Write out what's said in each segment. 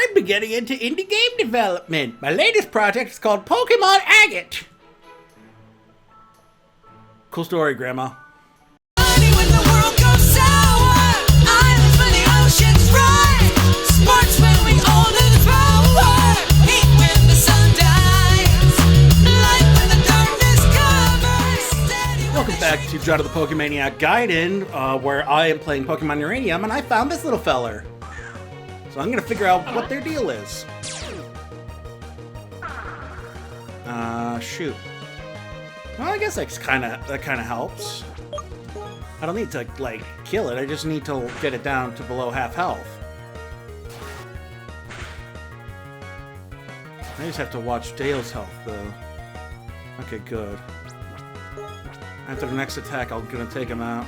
I've been getting into indie game development. My latest project is called Pokemon Agate. Cool story, Grandma. When the world goes sour, islands when the oceans rise, sparks when we all lose power, heat when the sun dies, light when the darkness covers, steady. Welcome back to Jonno the PokéManiac Gaiden, where I am playing Pokemon Uranium, and I found this little feller. So I'm gonna figure out what their deal is. Shoot. Well, I guess that kind of helps. I don't need to, like, kill it. I just need to get it down to below half health. I just have to watch Dale's health, though. Okay, good. After the next attack, I'm gonna take him out.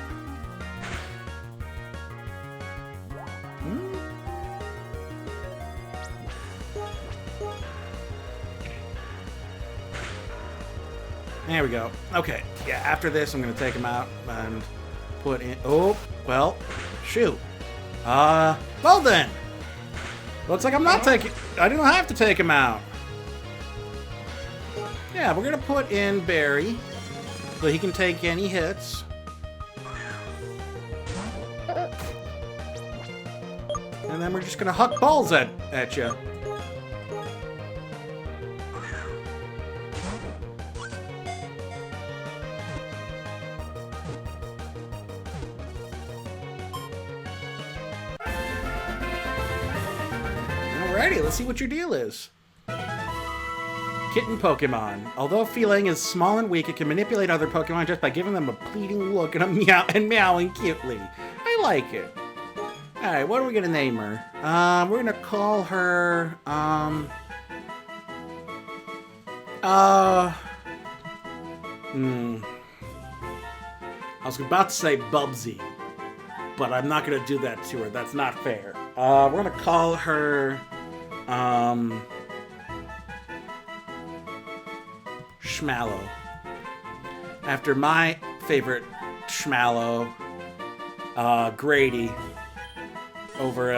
There we go. Okay, yeah, after this, I'm gonna take him out and put in... Oh, well, shoot. Well then. Looks like I'm not taking... I don't have to take him out. Yeah, we're gonna put in Barry so he can take any hits. And then we're just gonna huck balls at you. Alrighty, let's see what your deal is. Kitten Pokemon. Although feline is small and weak, it can manipulate other Pokemon just by giving them a pleading look and meowing cutely. I like it. Alright, what are we gonna name her? We're gonna call her, I was about to say Bubsy, but I'm not gonna do that to her. That's not fair. We're gonna call her, Schmallow. After my favorite Schmallow, Grady, over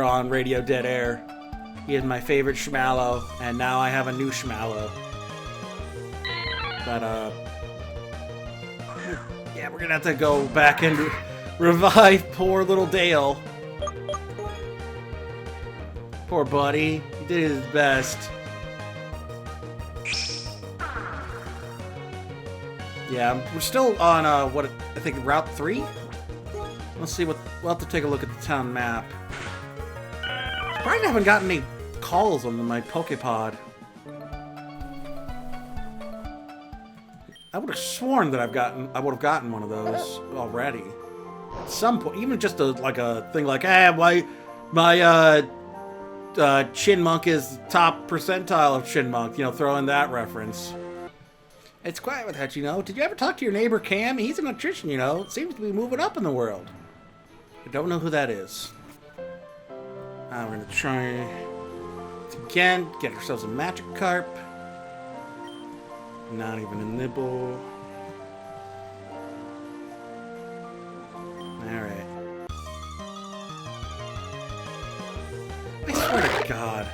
on Radio Dead Air. He is my favorite Schmallow, and now I have a new Schmallow. But, yeah, we're gonna have to go back and revive poor little Dale. Poor buddy. He did his best. Yeah, we're still on, what, I think Route 3? Let's see what... We'll have to take a look at the town map. Surprised I haven't gotten any calls on my Poképod. I would have sworn that I would have gotten one of those already. At some point, even just like a thing like, my Chinmunk is top percentile of Chinmunk, you know, throw in that reference. It's quiet with that, you know. Did you ever talk to your neighbor Cam? He's an electrician, you know. Seems to be moving up in the world. I don't know who that is. We're gonna try it again. Get ourselves a Magikarp. Not even a nibble. Alright. I swear to God.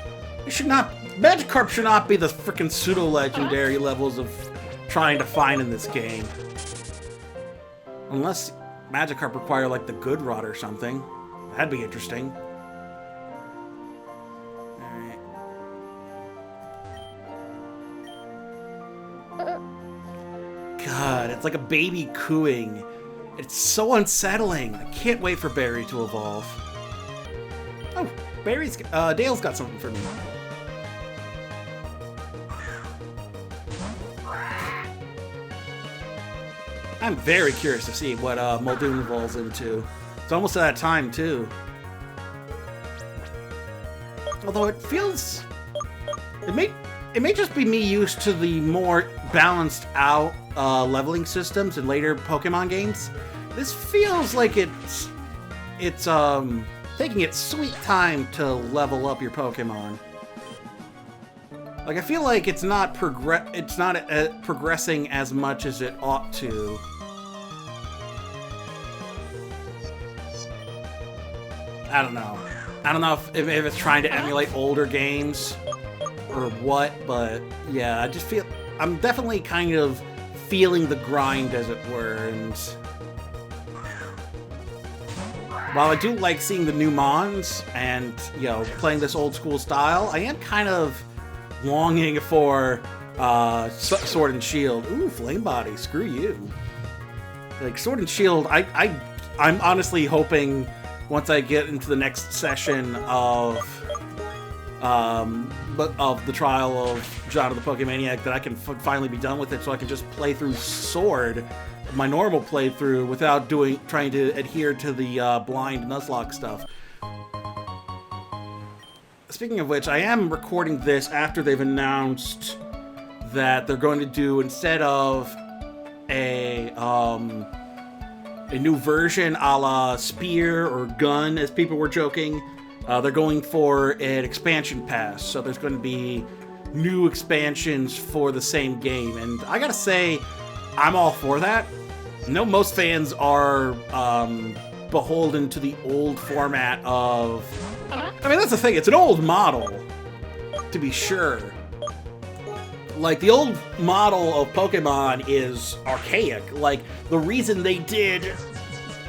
Magikarp should not be the freaking pseudo-legendary levels of trying to find in this game. Unless Magikarp require like the good rod or something. That'd be interesting. God, it's like a baby cooing. It's so unsettling. I can't wait for Barry to evolve. Oh, Dale's got something for me. I'm very curious to see what Muldoon evolves into. It's almost at that time, too. Although it feels... It may just be me used to the more balanced out leveling systems in later Pokemon games. This feels like it's taking its sweet time to level up your Pokemon. Like, I feel like it's not progressing as much as it ought to. I don't know. I don't know if it's trying to emulate older games or what, but yeah, I just feel I'm definitely kind of feeling the grind, as it were, and while I do like seeing the new Mons and, you know, playing this old school style, I am kind of longing for Sword and Shield. Ooh, Flame Body, screw you. Like, Sword and Shield, I'm honestly hoping once I get into the next session of the trial of Jonno the PokéManiac that I can finally be done with it, so I can just play through Sword, my normal playthrough, without trying to adhere to the blind Nuzlocke stuff. Speaking of which, I am recording this after they've announced that they're going to do, instead of a new version a la Spear or Gun, as people were joking, they're going for an expansion pass. So there's going to be new expansions for the same game. And I gotta say, I'm all for that. I know most fans are beholden to the old format of... I mean, that's the thing. It's an old model, to be sure. Like, the old model of Pokemon is archaic. Like, the reason they did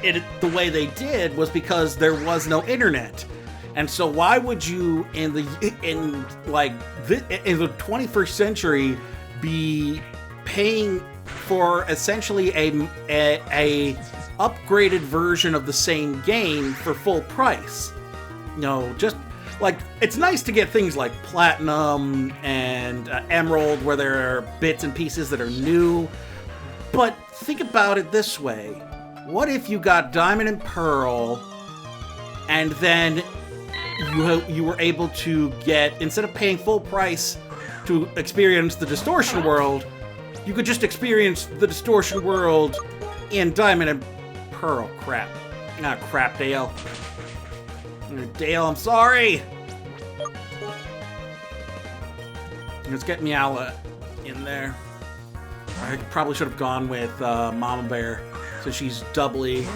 it the way they did was because there was no internet. And so why would you, in the 21st century, be paying for essentially a upgraded version of the same game for full price? You know, just like, it's nice to get things like Platinum and Emerald, where there are bits and pieces that are new. But think about it this way. What if you got Diamond and Pearl, and then you were able to get, instead of paying full price to experience the Distortion World, you could just experience the Distortion World in Diamond and Pearl. Crap. Not crap, Dale. Dale, I'm sorry! Let's get Meowla in there. I probably should have gone with Mama Bear, so she's doubly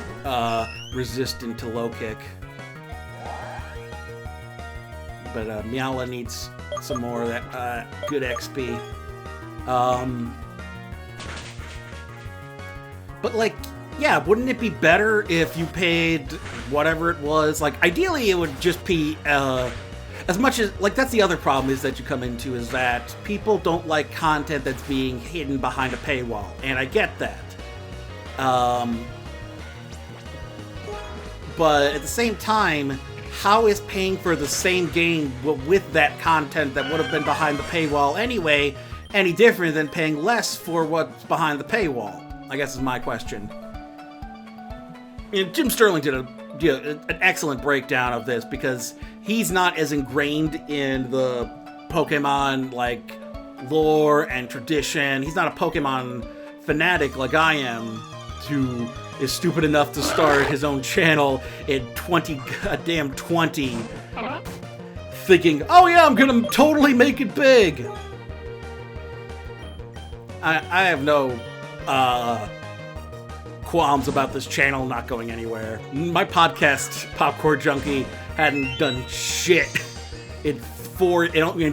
resistant to low kick. But Meowla needs some more of that good XP. But, like, yeah, wouldn't it be better if you paid whatever it was? Like, ideally, it would just be as much as, like, that's the other problem is that you come into, is that people don't like content that's being hidden behind a paywall, and I get that. But at the same time, how is paying for the same game with that content that would have been behind the paywall anyway any different than paying less for what's behind the paywall? I guess is my question. And Jim Sterling did an excellent breakdown of this, because he's not as ingrained in the Pokemon, like, lore and tradition. He's not a Pokemon fanatic like I am, who is stupid enough to start his own channel in 2020, thinking, oh yeah, I'm gonna totally make it big. I have no qualms about this channel not going anywhere. My podcast, Popcorn Junkie, hadn't done shit in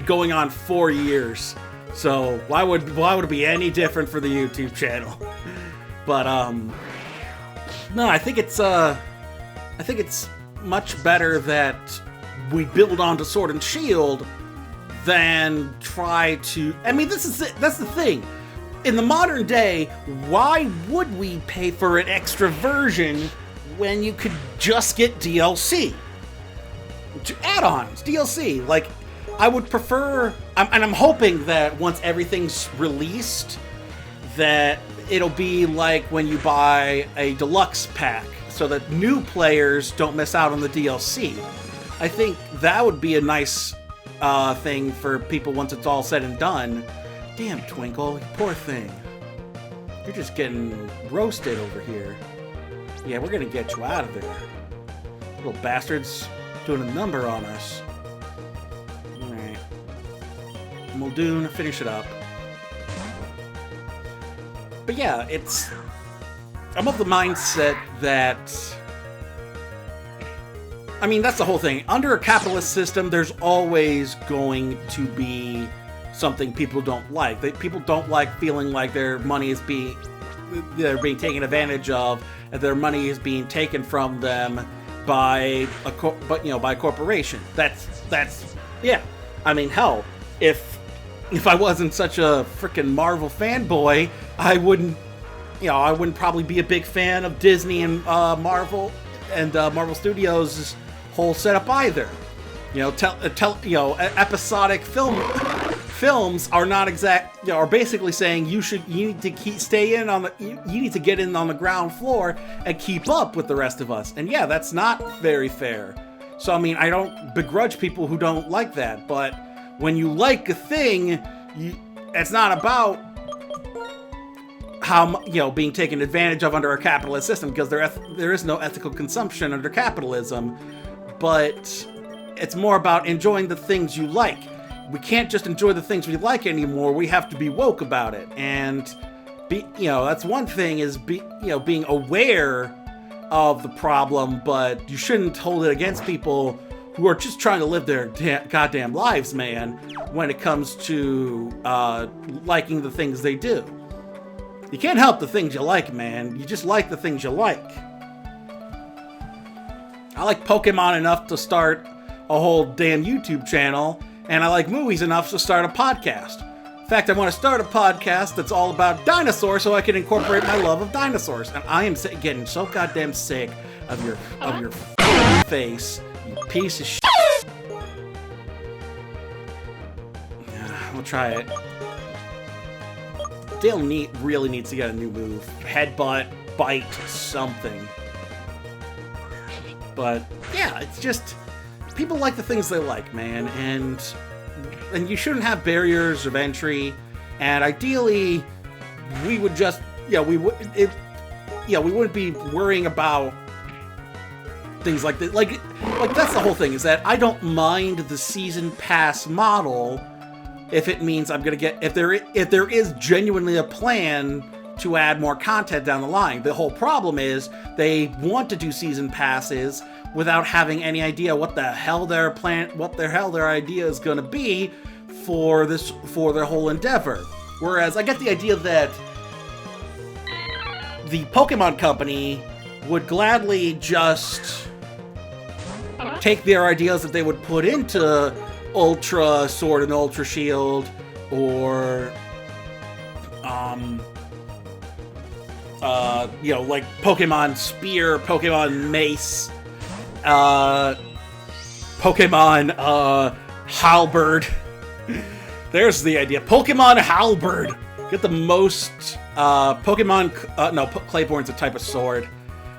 going on 4 years. So why would it be any different for the YouTube channel? But no, I think it's much better that we build onto Sword and Shield than try to. I mean, that's the thing. In the modern day, why would we pay for an extra version when you could just get DLC? Add-ons, DLC. Like, I would prefer, and I'm hoping that once everything's released, that it'll be like when you buy a deluxe pack, so that new players don't miss out on the DLC. I think that would be a nice thing for people once it's all said and done. Damn, Twinkle, you poor thing. You're just getting roasted over here. Yeah, we're gonna get you out of there. Little bastards doing a number on us. Alright. Muldoon, finish it up. But yeah, I'm of the mindset that I mean, that's the whole thing. Under a capitalist system, there's always going to be something people don't like. People don't like feeling like their money is being taken advantage of, and their money is being taken from them by by a corporation. That's yeah. I mean, hell, if I wasn't such a freaking Marvel fanboy, I wouldn't probably be a big fan of Disney and Marvel and Marvel Studios' whole setup either. Episodic films are not exact. Are basically saying you need to you need to get in on the ground floor and keep up with the rest of us. And yeah, that's not very fair. So I mean, I don't begrudge people who don't like that, but when you like a thing, it's not about how being taken advantage of under a capitalist system, because there is no ethical consumption under capitalism, but it's more about enjoying the things you like. We can't just enjoy the things we like anymore. We have to be woke about it, and that's one thing is being aware of the problem, but you shouldn't hold it against people who are just trying to live their goddamn lives, man, when it comes to liking the things they do. You can't help the things you like, man. You just like the things you like. I like Pokemon enough to start a whole damn YouTube channel, and I like movies enough to start a podcast. In fact, I want to start a podcast that's all about dinosaurs so I can incorporate my love of dinosaurs. And I am getting so goddamn sick of your face, you piece of shit. We'll try it. Dale really needs to get a new move. Headbutt, bite, something. But yeah, it's just people like the things they like, man, and you shouldn't have barriers of entry. And ideally, we would just we wouldn't be worrying about things like that. Like that's the whole thing, is that I don't mind the season pass model if it means I'm gonna get if there is genuinely a plan to add more content down the line. The whole problem is they want to do season passes without having any idea what the hell their idea is going to be for their whole endeavor. Whereas I get the idea that the Pokemon Company would gladly just take their ideas that they would put into Ultra Sword and Ultra Shield, or like Pokemon Spear, Pokemon Mace, Pokemon Halberd. There's the idea. Pokemon Halberd. Get the most Pokemon. No, Clayborne's a type of sword.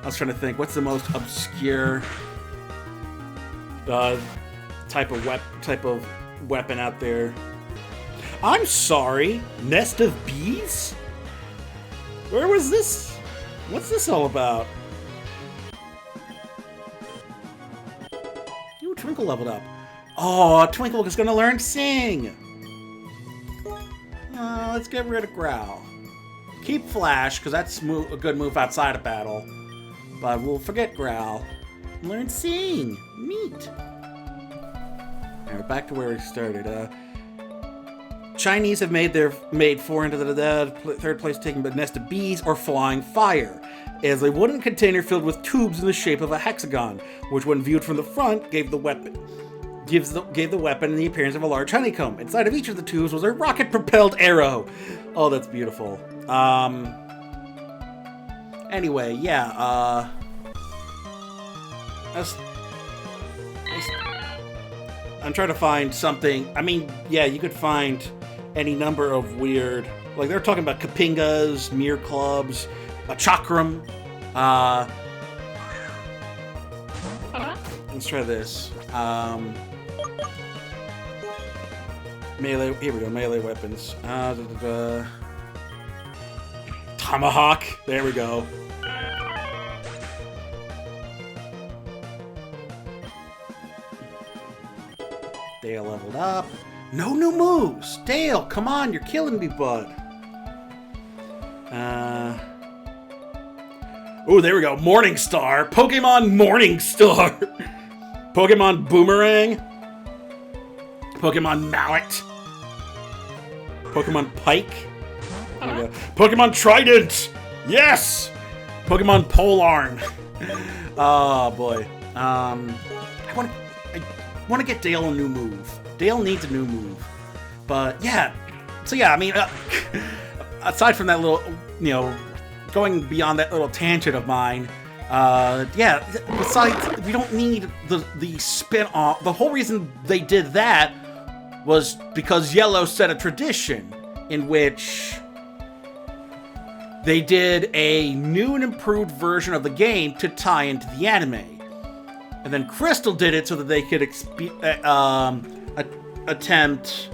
I was trying to think. What's the most obscure type of weapon out there? I'm sorry. Nest of bees? Where was this? What's this all about? Ooh, Twinkle leveled up. Oh, Twinkle is gonna learn Sing. Let's get rid of Growl. Keep Flash, because that's a good move outside of battle. But we'll forget Growl. Learn Sing. Neat. Alright, back to where we started. Chinese have made 4 into the third place, taken by Nest of Bees or Flying Fire, as a wooden container filled with tubes in the shape of a hexagon, which when viewed from the front gave the weapon the appearance of a large honeycomb. Inside of each of the tubes was a rocket-propelled arrow. Oh, that's beautiful. Anyway, yeah, I'm trying to find something. I mean, yeah, you could find any number of weird, like they're talking about Kapingas, Mirror Clubs, a Chakram. Let's try this. Melee. Here we go. Melee weapons. Tomahawk. There we go. Dale leveled up. No new moves! Dale, come on, you're killing me, bud. Oh, there we go. Morningstar. Pokemon Morningstar. Pokemon Boomerang. Pokemon Mallet. Pokemon Pike. Pokemon Trident. Yes. Pokemon Polearm. Oh boy. I want to get Dale a new move. Dale needs a new move. But yeah. So yeah, I mean, aside from that little, going beyond that little tangent of mine, yeah, besides, we don't need the spin-off. The whole reason they did that was because Yellow set a tradition in which they did a new and improved version of the game to tie into the anime. And then Crystal did it so that they could attempt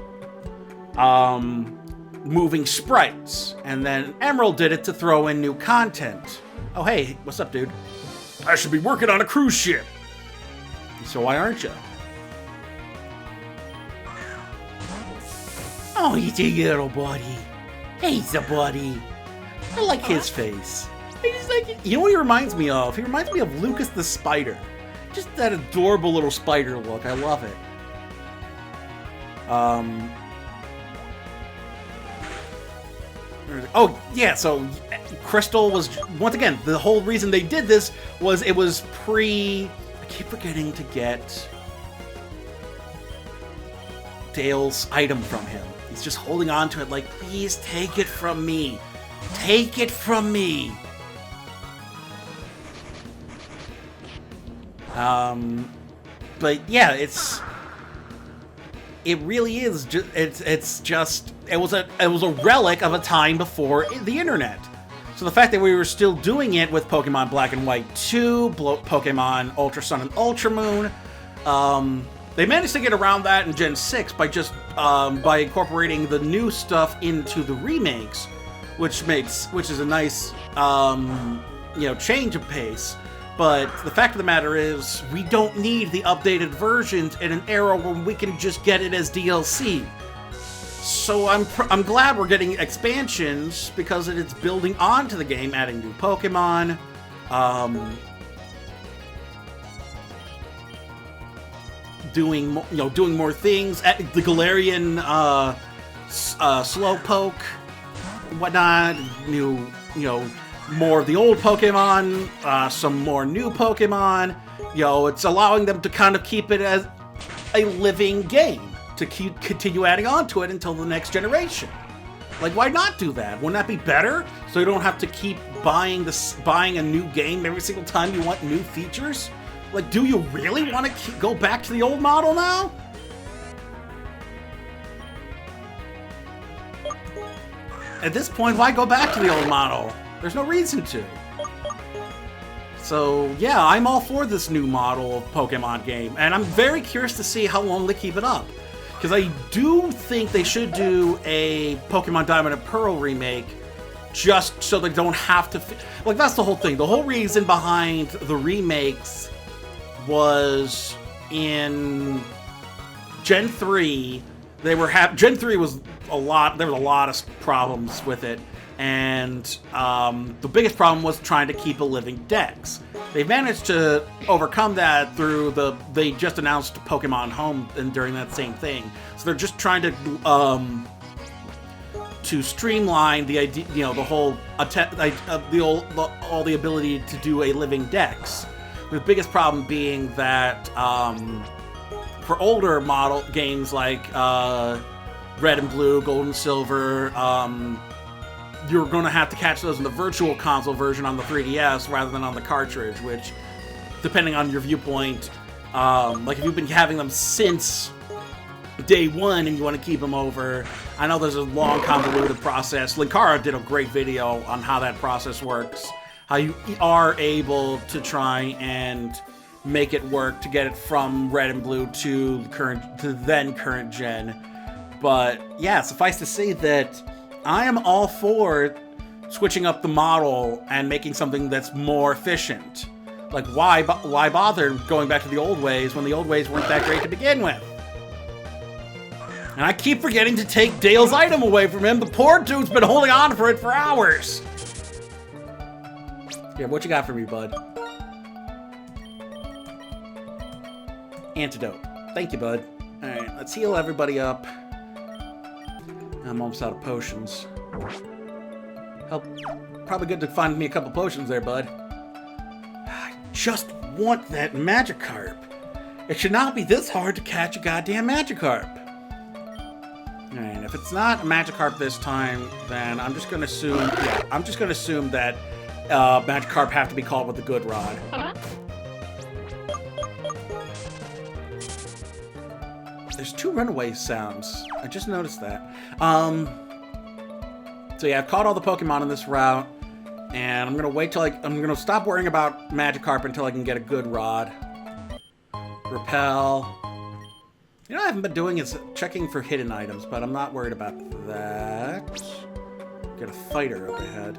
moving sprites. And then Emerald did it to throw in new content. Oh, hey, what's up, dude? I should be working on a cruise ship. So why aren't you? Oh, he's a little buddy. He's a buddy. I like his face. I just like it. You know what he reminds me of? He reminds me of Lucas the Spider. Just that adorable little spider look. I love it. Oh, yeah, so Crystal was, once again, the whole reason they did this was it was I keep forgetting to get Dale's item from him. He's just holding on to it like, please take it from me. Take it from me. But yeah, it really is just it was a relic of a time before the internet. So the fact that we were still doing it with Pokemon Black and White 2, Pokemon Ultra Sun and Ultra Moon, they managed to get around that in Gen 6 by just by incorporating the new stuff into the remakes, which is a nice change of pace. But the fact of the matter is, we don't need the updated versions in an era where we can just get it as DLC. So I'm glad we're getting expansions because it's building onto the game, adding new Pokemon, doing more things. The Galarian Slowpoke, whatnot. More of the old Pokemon, some more new Pokemon. It's allowing them to kind of keep it as a living game, to continue adding on to it until the next generation. Like, why not do that? Wouldn't that be better? So you don't have to keep buying a new game every single time you want new features? Like, do you really want to go back to the old model now? At this point, why go back to the old model? There's no reason to. So, yeah, I'm all for this new model of Pokemon game, and I'm very curious to see how long they keep it up. Because I do think they should do a Pokemon Diamond and Pearl remake just so they don't have to... Like, that's the whole thing. The whole reason behind the remakes was in Gen 3, Gen 3 was a lot... There was a lot of problems with it. And the biggest problem was trying to keep a living dex. They managed to overcome that through they just announced Pokemon Home and during that same thing. So they're just trying to streamline the idea, the whole all the ability to do a living dex. The biggest problem being that for older model games like Red and Blue, Gold and Silver, you're going to have to catch those in the Virtual Console version on the 3DS rather than on the cartridge, which, depending on your viewpoint, like if you've been having them since day one and you want to keep them over, I know there's a long, convoluted process. Linkara did a great video on how that process works, how you are able to try and make it work to get it from Red and Blue to then current gen. But yeah, suffice to say that I am all for switching up the model and making something that's more efficient. Like, why bother going back to the old ways when the old ways weren't that great to begin with? And I keep forgetting to take Dale's item away from him. The poor dude's been holding on for it for hours. Here, what you got for me, bud? Antidote. Thank you, bud. Alright, let's heal everybody up. I'm almost out of potions. Help. Probably good to find me a couple potions there, bud. I just want that Magikarp. It should not be this hard to catch a goddamn Magikarp. Alright, if it's not a Magikarp this time, then I'm just gonna assume... Yeah, I'm just gonna assume that Magikarp have to be caught with the good rod. There's 2 runaway sounds. I just noticed that. So yeah, I've caught all the Pokemon in this route, and I'm gonna wait till I'm gonna stop worrying about Magikarp until I can get a good rod. Repel. You know what I haven't been doing is checking for hidden items, but I'm not worried about that. Get a fighter up ahead.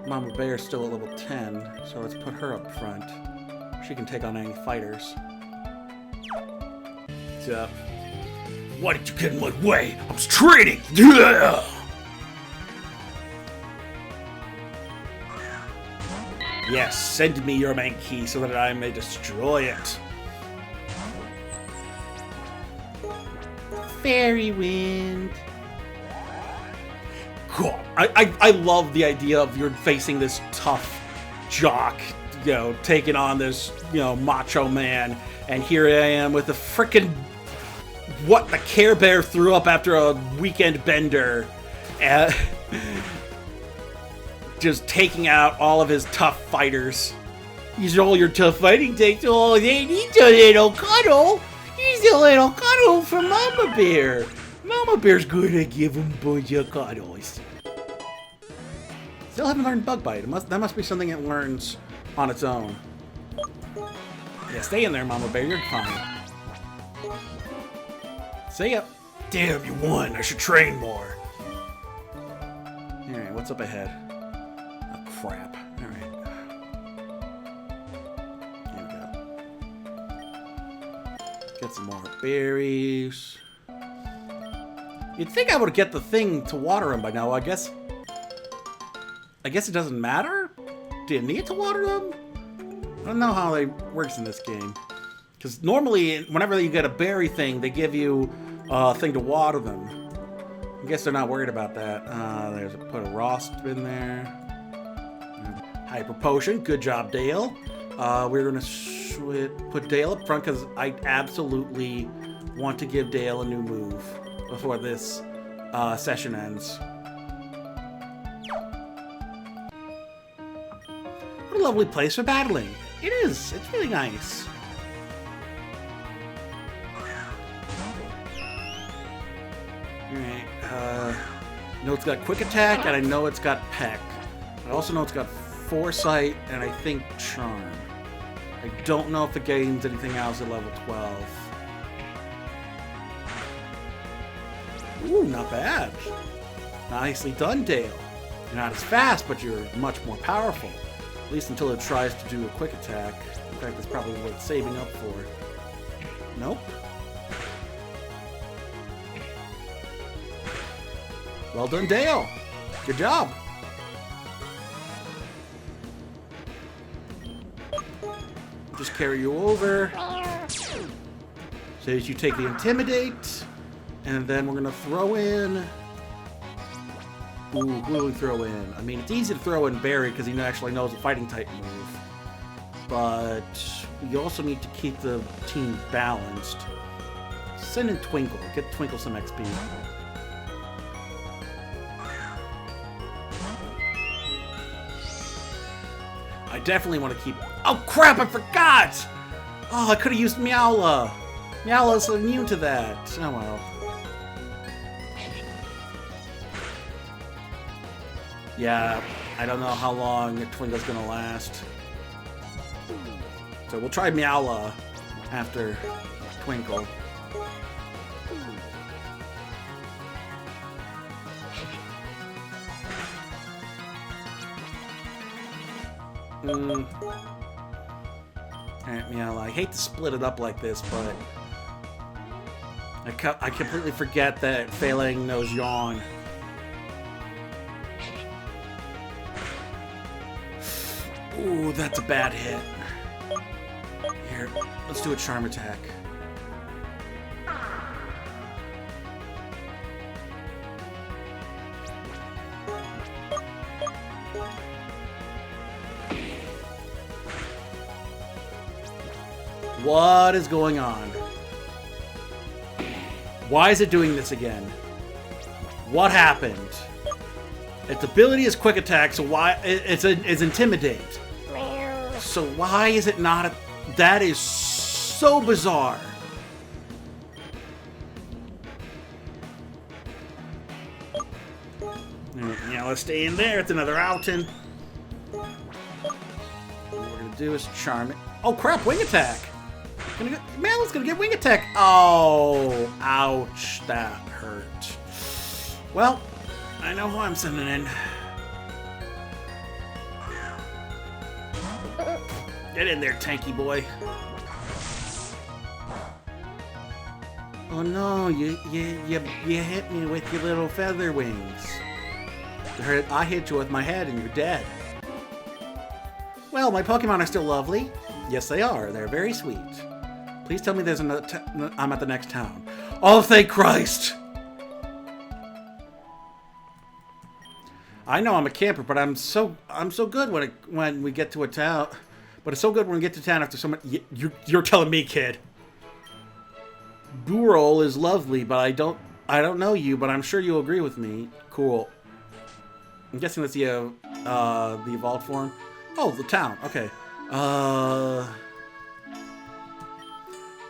Mama Bear's still at level 10, so let's put her up front. She can take on any fighters. What's up? Why did you get in my way? I was trading! Yeah! Yes, send me your main key so that I may destroy it. Fairy wind. Cool. I love the idea of you're facing this tough jock, you know, taking on this, you know, macho man, and here I am with a frickin' what the Care Bear threw up after a weekend bender, just taking out all of his tough fighters. Use all your tough fighting takes. Oh, they need a little cuddle. He's a little cuddle from Mama Bear. Mama Bear's gonna give him a bunch of cuddles. Still haven't learned Bug Bite. That must be something it learns on its own. Yeah, stay in there, Mama Bear. You're fine. See ya. Damn, you won. I should train more. Alright, what's up ahead? Oh, crap. Alright. Here we go. Get some more berries. You'd think I would get the thing to water them by now. I guess it doesn't matter? Do you need to water them? I don't know how it works in this game. Because normally, whenever you get a berry thing, they give you a thing to water them. I guess they're not worried about that. Put a Rost in there. Hyper Potion. Good job, Dale. We're going to put Dale up front because I absolutely want to give Dale a new move before this session ends. What a lovely place for battling. It is. It's really nice. Alright, I know it's got Quick Attack, and I know it's got Peck. I also know it's got Foresight, and I think Charm. I don't know if it gains anything else at level 12. Ooh, not bad. Nicely done, Dale. You're not as fast, but you're much more powerful. At least until it tries to do a Quick Attack. In fact, that's probably what it's saving up for. Nope. Well done, Dale. Good job. Just carry you over. So as you take the Intimidate, and then we're gonna throw in. Ooh, who do we throw in? I mean, it's easy to throw in Barry because he actually knows a fighting type move. But we also need to keep the team balanced. Send in Twinkle. Get Twinkle some XP. I definitely want to keep... Oh, crap! I forgot! Oh, I could have used Meowla. Meowla's immune to that. Oh, well. Yeah, I don't know how long Twinkle's gonna last. So we'll try Meowla after Twinkle. Alright, Meowla. I hate to split it up like this, but I completely forget that Failing knows Yawn. Ooh, that's a bad hit. Here, let's do a charm attack. What is going on? Why is it doing this again? What happened? Its ability is quick attack, so why it's intimidate. So why is it not that is so bizarre. Yeah, let's stay in there. It's another outing. What we're gonna do is charm it. Oh crap, wing attack! Mal's gonna get wing attack. Oh, ouch, that hurt. Well, I know who I'm sending in. Get in there, tanky boy. Oh no, you hit me with your little feather wings. I hit you with my head and you're dead. Well, my Pokemon are still lovely. Yes, they are. They're very sweet. Please tell me there's another I'm at the next town. Oh, thank Christ! I know I'm a camper, but I'm so good when we get to a town. But it's so good when we get to town after someone. You're telling me, kid. Burol is lovely, but I don't know you, but I'm sure you'll agree with me. Cool. I'm guessing that's the evolved form. Oh, the town. Okay.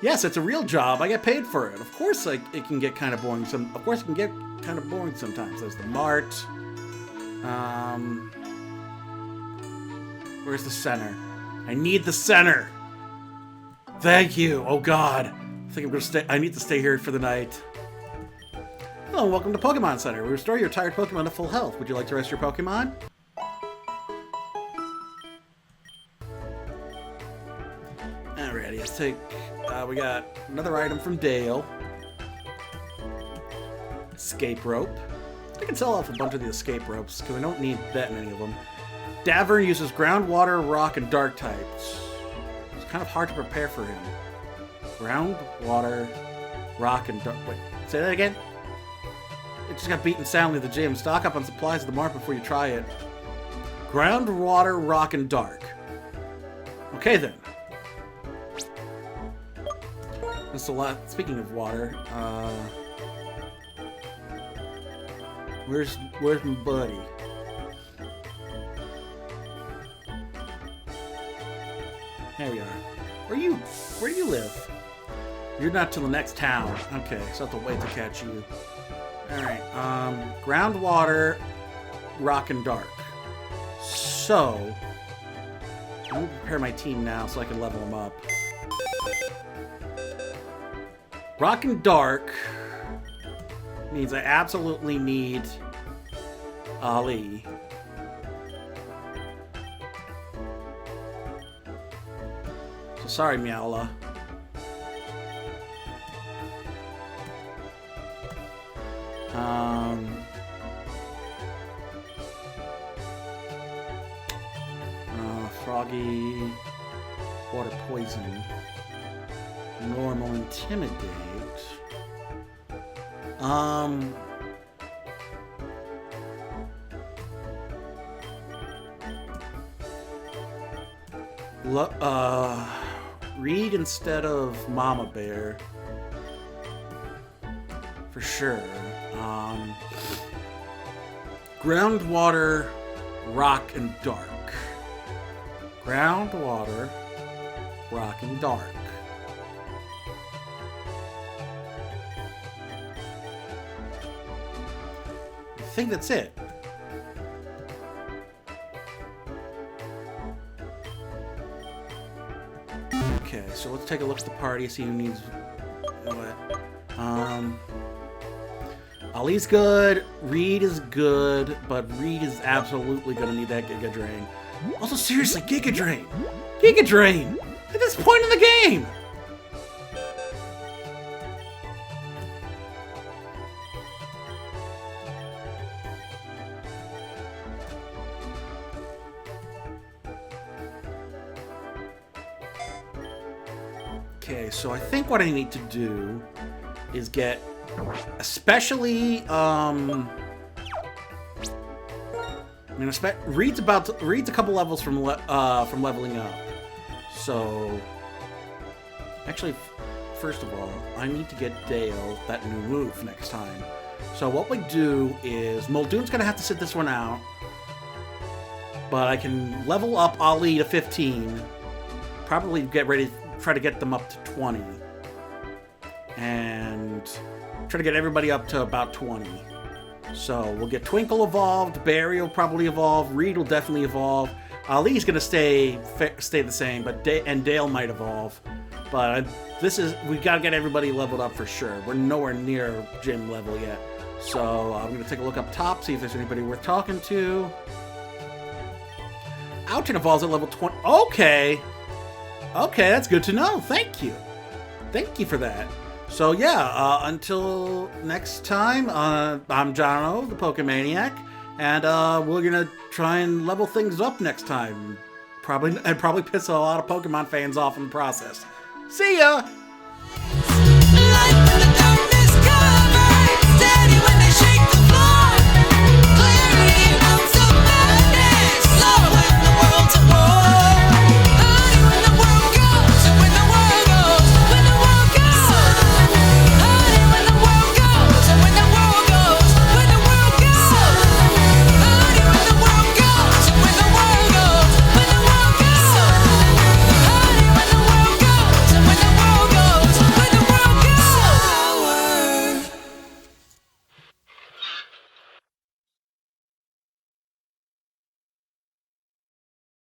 Yes, it's a real job. I get paid for it. Of course, it can get kind of boring. Of course, it can get kind of boring sometimes. There's the mart. Where's the center? I need the center. Thank you. Oh God. I think I'm gonna stay. I need to stay here for the night. Hello and welcome to Pokemon Center. We restore your tired Pokemon to full health. Would you like to rest your Pokemon? Alrighty, let's take. We got another item from Dale. Escape rope. I can sell off a bunch of the escape ropes because I don't need that in any of them. Davern uses ground, water, rock, and dark types. It's kind of hard to prepare for him. Ground, water, rock, and dark. Wait, say that again? It just got beaten soundly at the gym. Stock up on supplies at the mart before you try it. Ground, water, rock, and dark. Okay then. That's a lot. Speaking of water, where's my buddy? There we are. Where do you live? You're not till the next town. Okay, so I have to wait to catch you. Alright, ground, water, rock, and dark. So, I'm gonna prepare my team now so I can level them up. Rock and dark means I absolutely need Ali. So sorry, Meowla. Froggy, water poison, normal intimidate. Reed instead of Mama Bear. For sure. Ground, water, rock, and dark. Ground, water, rock, and dark. I think that's it. Okay, so let's take a look at the party, see who needs what. Ali's good, Reed is good, but Reed is absolutely gonna need that Giga Drain. Also, seriously, Giga Drain! Giga Drain! At this point in the game! Okay, so I think what I need to do is get, especially, Reed's a couple levels from leveling up. So, actually, first of all, I need to get Dale that new move next time. So what we do is Muldoon's gonna have to sit this one out, but I can level up Ali to 15. Probably get ready, try to get them up to 20, and try to get everybody up to about 20. So we'll get Twinkle evolved, Barry will probably evolve, Reed will definitely evolve. Ali's gonna stay the same, but Dale might evolve. But we gotta get everybody leveled up for sure. We're nowhere near gym level yet. So I'm gonna take a look up top, see if there's anybody worth talking to. Ouchin evolves at level 20. Okay, that's good to know. Thank you for that. So yeah, until next time, I'm Jonno the PokéManiac, and we're gonna try and level things up next time. Probably piss a lot of Pokemon fans off in the process. See ya!